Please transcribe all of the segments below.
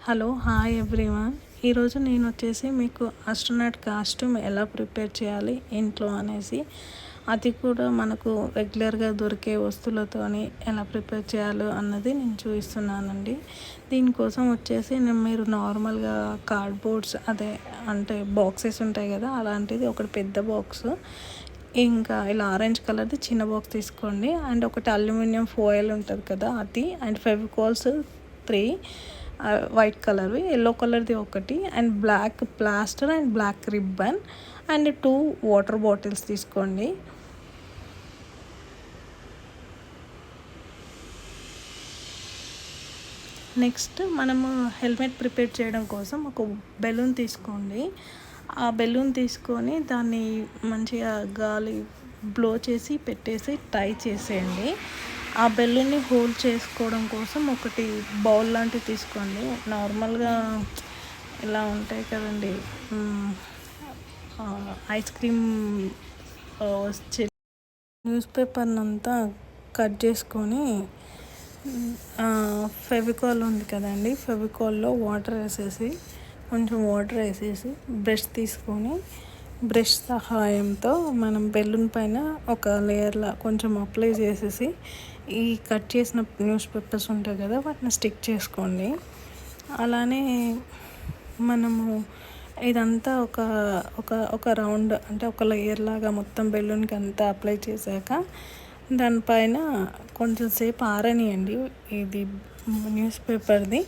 Hello hi everyone. ఈరోజు నేను వచ్చేసి మీకు ఆస్ట్రోనాట్ కాస్ట్యూమ్ ఎలా ప్రిపేర్ చేయాలి ఇంట్లో అనేసి, అది కూడా మనకు రెగ్యులర్గా దొరికే వస్తువులతోని ఎలా ప్రిపేర్ చేయాలో అన్నది నేను చూపిస్తున్నానండి. దీనికోసం వచ్చేసి మీరు నార్మల్గా కార్డ్బోర్డ్స్ అంటే బాక్సెస్ ఉంటాయి కదా, అలాంటిది ఒకటి పెద్ద బాక్స్, ఇంకా ఇలా ఆరెంజ్ కలర్ది చిన్న బాక్స్ తీసుకోండి. అండ్ ఒకటి అల్యూమినియం ఫాయిల్ ఉంటుంది కదా అది, అండ్ ఫెవికాల్స్ 3 వైట్ కలర్వి, ఎల్లో కలర్ది ఒకటి, and black plaster and black ribbon, and 2 water bottles తీసుకోండి. నెక్స్ట్ మనము హెల్మెట్ ప్రిపేర్ చేయడం కోసం ఒక బెలూన్ తీసుకోండి. ఆ బెలూన్ తీసుకొని దాన్ని మంచిగా గాలి బ్లో చేసి పెట్టేసి టై చేసేయండి. ఆ బెలూన్ని హోల్డ్ చేసుకోవడం కోసం ఒకటి బౌల్ లాంటివి తీసుకోండి. నార్మల్గా ఇలా ఉంటాయి కదండి, ఐస్ క్రీమ్ వచ్చే న్యూస్ పేపర్నంతా కట్ చేసుకొని ఫెవికాల్ ఉంది కదండి, ఫెవికాల్లో కొంచెం వాటర్ వేసేసి బ్రష్ తీసుకొని బ్రష్ సహాయంతో మనం బెలూన్ పైన ఒక లేయర్లా కొంచెం అప్లై చేసేసి ఈ కట్ చేసిన న్యూస్ పేపర్స్ ఉంటాయి కదా వాటిని స్టిక్ చేసుకోండి. అలానే మనము ఇదంతా ఒక రౌండ్ అంటే ఒక లేయర్ లాగా మొత్తం బెలూన్కి అంతా అప్లై చేశాక దానిపైన కొంచెం సేపు ఆరనియండి ఇది న్యూస్ పేపర్ది.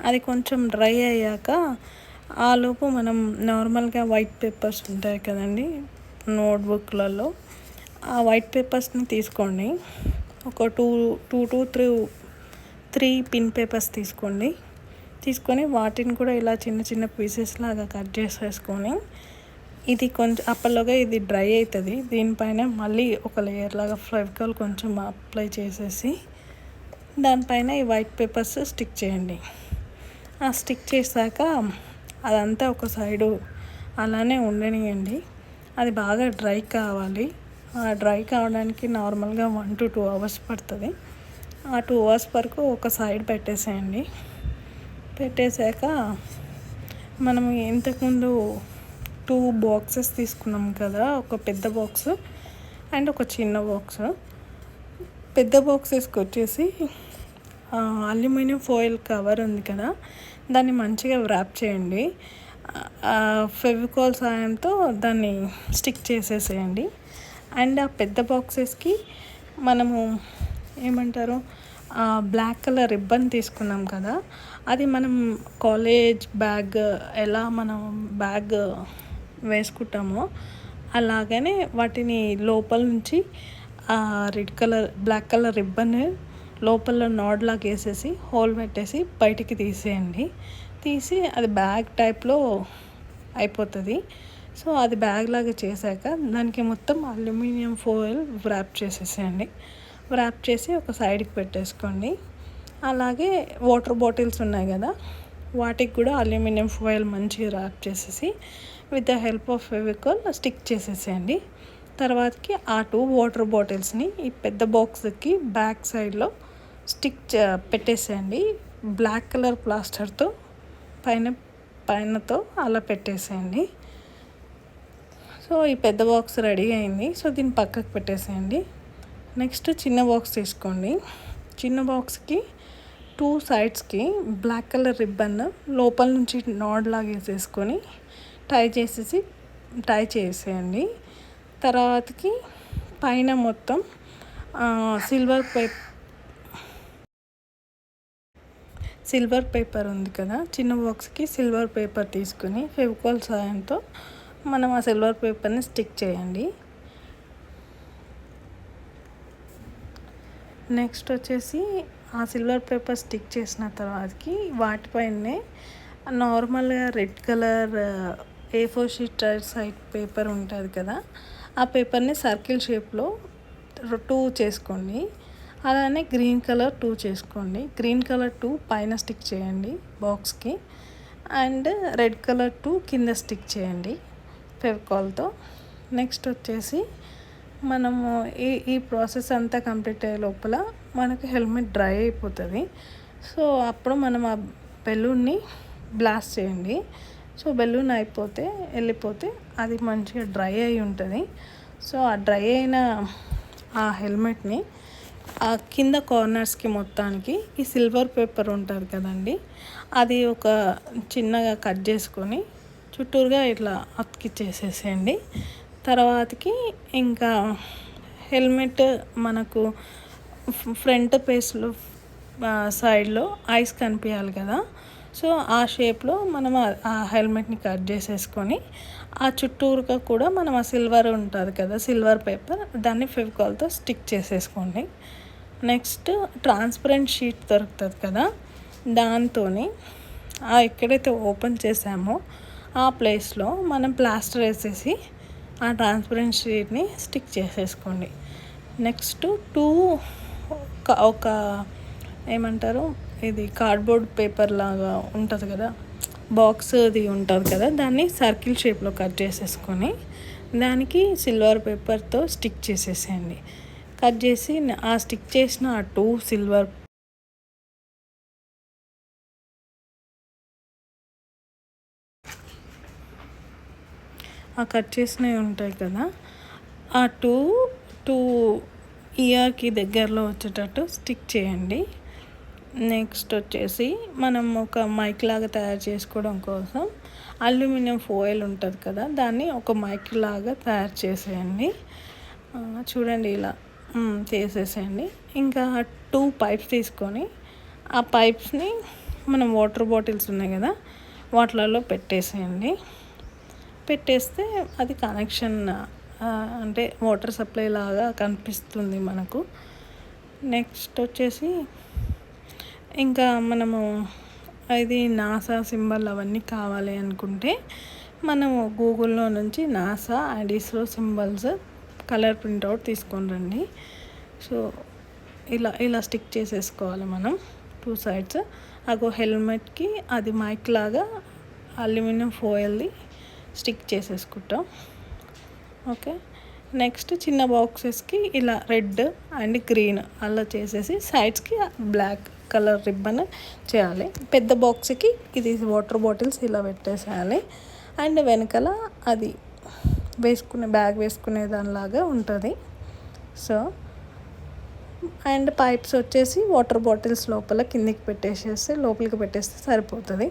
అది కొంచెం డ్రై అయ్యాక ఆలోపు మనం నార్మల్గా వైట్ పేపర్స్ ఉంటాయి కదండి నోట్బుక్లలో, ఆ వైట్ పేపర్స్ని తీసుకోండి. ఒక two to three pin papers తీసుకొని వాటిని కూడా ఇలా చిన్న చిన్న పీసెస్ లాగా కట్ చేసేసుకొని, ఇది కొంచెం అప్పటిలోగా ఇది డ్రై అవుతుంది. దీనిపైన మళ్ళీ ఒక లేయర్ లాగా ఫెవికాల్ కొంచెం అప్లై చేసేసి దానిపైన ఈ వైట్ పేపర్స్ స్టిక్ చేయండి. ఆ స్టిక్ చేశాక అదంతా ఒక సైడు అలానే ఉండనియండి. అది బాగా డ్రై కావాలి. ఆ డ్రై కావడానికి నార్మల్గా 1 to 2 hours పడుతుంది. ఆ 2 hours వరకు ఒక సైడ్ పెట్టేసేయండి. పెట్టేశాక మనము ఇంతకుముందు 2 బాక్సెస్ తీసుకున్నాం కదా, ఒక పెద్ద బాక్స్ అండ్ ఒక చిన్న బాక్స్. పెద్ద బాక్సెస్కి వచ్చేసి అల్యూమినియం ఫాయిల్ కవర్ ఉంది కదా, దాన్ని మంచిగా ర్యాప్ చేయండి. ఫెవికాల్ సాయంతో దాన్ని స్టిక్ చేసేసేయండి. అండ్ ఆ పెద్ద బాక్సెస్కి మనము ఏమంటారు, బ్లాక్ కలర్ రిబ్బన్ తీసుకున్నాం కదా, అది మనం కాలేజ్ బ్యాగ్ ఎలా మనం బ్యాగ్ వేసుకుంటామో అలాగనే వాటిని లోపల నుంచి బ్లాక్ కలర్ రిబ్బన్ లోపల నాడ్ లాగా వేసేసి హోల్ పెట్టేసి బయటికి తీసి అది బ్యాగ్ టైప్లో అయిపోతుంది. సో అది బ్యాగ్ లాగా చేశాక దానికి మొత్తం అల్యూమినియం ఫాయిల్ వ్రాప్ చేసేసేయండి. వ్రాప్ చేసి ఒక సైడ్కి పెట్టేసుకోండి. అలాగే వాటర్ బాటిల్స్ ఉన్నాయి కదా, వాటికి కూడా అల్యూమినియం ఫాయిల్ మంచిగా ర్యాప్ చేసేసి with the help of Fevicol stick చేసేసేయండి. తర్వాతకి ఆ 2 వాటర్ బాటిల్స్ని ఈ పెద్ద బాక్స్కి బ్యాక్ సైడ్లో పెట్టేసేయండి. బ్లాక్ కలర్ ప్లాస్టర్తో పైనతో అలా పెట్టేసేయండి. సో ఈ పెద్ద బాక్స్ రెడీ అయింది. సో దీన్ని పక్కకు పెట్టేసేయండి. నెక్స్ట్ చిన్న బాక్స్ తీసుకోండి. చిన్న బాక్స్కి 2 సైడ్స్కి బ్లాక్ కలర్ రిబ్బన్ లోపల నుంచి నాడ్ లాగా వేసేసుకొని టై చేసేయండి. తర్వాతకి పైన మొత్తం సిల్వర్ పేపర్ ఉంది కదా, చిన్న బాక్స్కి సిల్వర్ పేపర్ తీసుకుని ఫెవికాల్ సాయంతో మనం ఆ సిల్వర్ పేపర్ని స్టిక్ చేయండి. నెక్స్ట్ వచ్చేసి ఆ సిల్వర్ పేపర్ స్టిక్ చేసిన తర్వాతకి వాటిపైనే నార్మల్గా red colour A4 sheet side paper ఉంటుంది కదా, ఆ పేపర్ని సర్కిల్ షేప్లో 2 చేసుకోండి. అలానే గ్రీన్ కలర్ 2 చేసుకోండి. గ్రీన్ కలర్ 2 పైన స్టిక్ చేయండి బాక్స్కి, అండ్ రెడ్ కలర్ 2 కింద స్టిక్ చేయండి ఫెవికాల్తో. నెక్స్ట్ వచ్చేసి మనము ఈ ప్రాసెస్ అంతా కంప్లీట్ అయ్యే లోపల మనకు హెల్మెట్ డ్రై అయిపోతుంది. సో అప్పుడు మనం ఆ బెలూన్ని బ్లాస్ట్ చేయండి. సో బెలూన్ వెళ్ళిపోతే అది మంచిగా డ్రై అయి ఉంటుంది. సో ఆ డ్రై అయిన ఆ హెల్మెట్ని ఆ కింద కార్నర్స్కి మొత్తానికి ఈ సిల్వర్ పేపర్ ఉంటుంది కదండి, అది ఒక చిన్నగా కట్ చేసుకొని చుట్టూరుగా ఇట్లా అతికిచ్చేసేసేయండి. తర్వాతకి ఇంకా హెల్మెట్ మనకు ఫ్రంట్ పేస్లో సైడ్లో ఐస్ కనిపించాలి కదా. సో ఆ షేప్లో మనం ఆ హెల్మెట్ని కట్ చేసేసుకొని ఆ చుట్టూరుగా కూడా మనం ఆ సిల్వర్ ఉంటుంది కదా, సిల్వర్ పేపర్, దాన్ని ఫెవికాల్తో స్టిక్ చేసేసుకోండి. నెక్స్ట్ ట్రాన్స్పరెంట్ షీట్ దొరుకుతుంది కదా, దాంతో ఎక్కడైతే ఓపెన్ చేసామో ఆ ప్లేస్లో మనం ప్లాస్టర్ వేసేసి ఆ ట్రాన్స్పరెంట్ షీట్ని స్టిక్ చేసేసుకోండి. నెక్స్ట్ ఒక ఏమంటారు, ఇది కార్డ్బోర్డ్ పేపర్ లాగా ఉంటుంది కదా, బాక్స్ది ఉంటుంది కదా, దాన్ని సర్కిల్ షేప్లో కట్ చేసేసుకొని దానికి సిల్వర్ పేపర్తో స్టిక్ చేసేసేయండి. కట్ చేసి ఆ స్టిక్ చేసిన ఆ 2 సిల్వర్ కట్ చేసినవి ఉంటాయి కదా, ఆ టూ ఇయర్కి దగ్గరలో వచ్చేటట్టు స్టిక్ చేయండి. నెక్స్ట్ వచ్చేసి మనం ఒక మైక్ లాగా తయారు చేసుకోవడం కోసం అల్యూమినియం ఫాయిల్ ఉంటుంది కదా, దాన్ని ఒక మైక్ లాగా తయారు చేసేయండి. చూడండి ఇలా చేసేసేయండి. ఇంకా 2 పైప్స్ తీసుకొని ఆ పైప్స్ని మనం వాటర్ బాటిల్స్ ఉన్నాయి కదా వాటిలలో పెట్టేసేయండి. పెట్టేస్తే అది కనెక్షన్ అంటే వాటర్ సప్లై లాగా కనిపిస్తుంది మనకు. నెక్స్ట్ వచ్చేసి ఇంకా మనము ఇది నాసా సింబల్ అవన్నీ కావాలి అనుకుంటే మనము గూగుల్లో నుంచి NASA and ISRO symbols colour printout తీసుకొని రండి. సో ఇలా స్టిక్ చేసేసుకోవాలి మనం 2 సైడ్స్. హెల్మెట్కి అది మైక్ లాగా అల్యూమినియం ఫాయిల్ది స్టిక్ చేసేసుకుంటాం. ఓకే, నెక్స్ట్ చిన్న బాక్సెస్కి ఇలా రెడ్ అండ్ గ్రీన్ అలా చేసేసి సైడ్స్కి బ్లాక్ కలర్ రిబ్బన్ చేయాలి. పెద్ద బాక్స్కి ఇది వాటర్ బాటిల్స్ ఇలా పెట్టేసేయాలి. అండ్ వెనకాల అది బ్యాగ్ వేసుకునే దానిలాగా ఉంటుంది. సో అండ్ పైప్స్ వచ్చేసి వాటర్ బాటిల్స్ కిందికి లోపలికి పెట్టేస్తే సరిపోతుంది.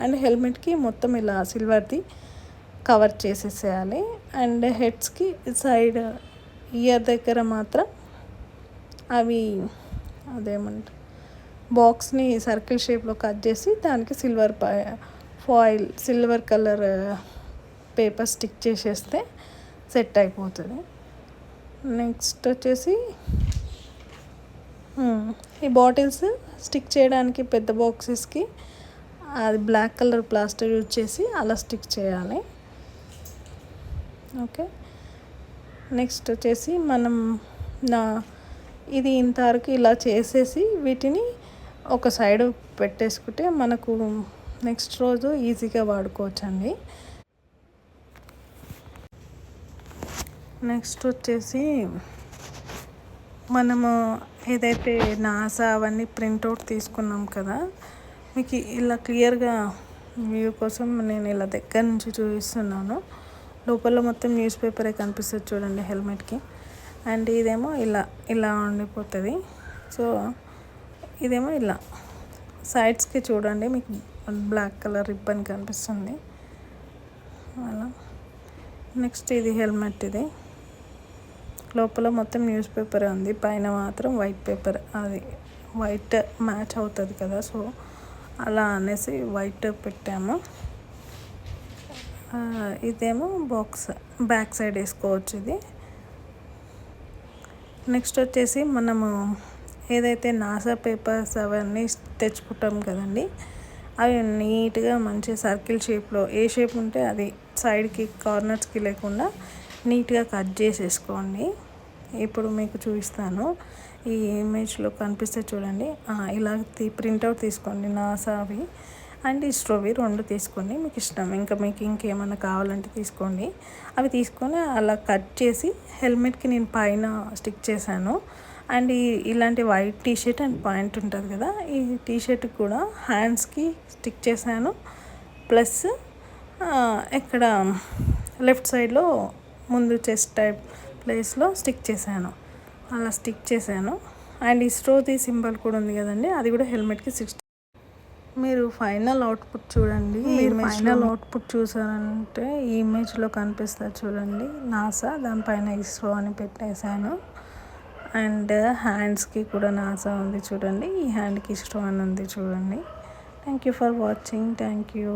అండ్ హెల్మెట్కి మొత్తం ఇలా సిల్వర్ది కవర్ చేసేసేయాలి. అండ్ హెడ్స్కి సైడ్ ఇయర్ దగ్గర మాత్రం అవి అదేమంటారు బాక్స్ని సర్కిల్ షేప్లో కట్ చేసి దానికి సిల్వర్ కలర్ పేపర్ స్టిక్ చేసేస్తే సెట్ అయిపోతుంది. నెక్స్ట్ వచ్చేసి ఈ బాటిల్స్ స్టిక్ చేయడానికి పెద్ద బాక్సెస్కి అది బ్లాక్ కలర్ ప్లాస్టర్ యూజ్ చేసి అలా స్టిక్ చేయాలి. ఓకే, నెక్స్ట్ వచ్చేసి మనం ఇది ఇంతవరకు ఇలా చేసేసి వీటిని ఒక సైడ్ పెట్టేసుకుంటే మనకు నెక్స్ట్ రోజు ఈజీగా వాడుకోవచ్చండి. నెక్స్ట్ వచ్చేసి మనము ఏదైతే నాసా అవన్నీ ప్రింట్అవుట్ తీసుకున్నాం కదా, మీకు ఇలా క్లియర్గా వ్యూ కోసం నేను ఇలా దగ్గర నుంచి చూపిస్తున్నాను. లోపల మొత్తం న్యూస్ పేపరే కనిపిస్తుంది చూడండి హెల్మెట్కి. అండ్ ఇదేమో ఇలా ఉండిపోతుంది. సో ఇదేమో ఇలా సైడ్స్కి చూడండి మీకు బ్లాక్ కలర్ రిబ్బన్ కనిపిస్తుంది అలా. నెక్స్ట్ ఇది హెల్మెట్, ఇది లోపల మొత్తం న్యూస్ పేపర్ ఉంది, పైన మాత్రం వైట్ పేపర్, అది వైట్ మ్యాచ్ అవుతుంది కదా, సో అలా అనేసి వైట్ పెట్టాము. ఇదేమో బాక్స్ బ్యాక్ సైడ్ వేసుకోవచ్చు ఇది. నెక్స్ట్ వచ్చేసి మనము ఏదైతే నాసా పేపర్స్ అవన్నీ తెచ్చుకుంటాం కదండి, అవి నీట్గా మంచి సర్కిల్ షేప్లో ఏ షేప్ ఉంటే అది సైడ్కి కార్నర్స్కి లేకుండా నీట్గా కట్ చేసేసుకోండి. ఇప్పుడు మీకు చూపిస్తాను, ఈ ఇమేజ్లో కనిపిస్తే చూడండి. ఇలా ప్రింట్అవుట్ తీసుకోండి, నాసావి అండ్ ఇస్రోవి 2 తీసుకోండి, మీకు ఇష్టం. మీకు ఇంకేమైనా కావాలంటే తీసుకోండి. అవి తీసుకొని అలా కట్ చేసి హెల్మెట్కి నేను పైన స్టిక్ చేశాను. అండ్ ఇలాంటి వైట్ టీషర్ట్ అండ్ ప్యాంట్ ఉంటుంది కదా, ఈ టీషర్ట్ కూడా హ్యాండ్స్కి స్టిక్ చేశాను. ప్లస్ ఇక్కడ లెఫ్ట్ సైడ్లో ముందు చెస్ట్ టైప్ ప్లేస్లో స్టిక్ చేశాను. అలా స్టిక్ చేశాను. అండ్ ఇస్రోది సింబల్ కూడా ఉంది కదండి, అది కూడా హెల్మెట్కి మీరు ఫైనల్ అవుట్పుట్ చూడండి. మీరు ఫైనల్ అవుట్పుట్ చూసారంటే ఈ ఇమేజ్లో కనిపిస్తుంది చూడండి, నాసా, దానిపైన ఇస్రో అని పెట్టేశాను. అండ్ హ్యాండ్స్కి కూడా నాసా ఉంది చూడండి, ఈ హ్యాండ్కి ఇస్రో అని ఉంది చూడండి. Thank you for watching. Thank you.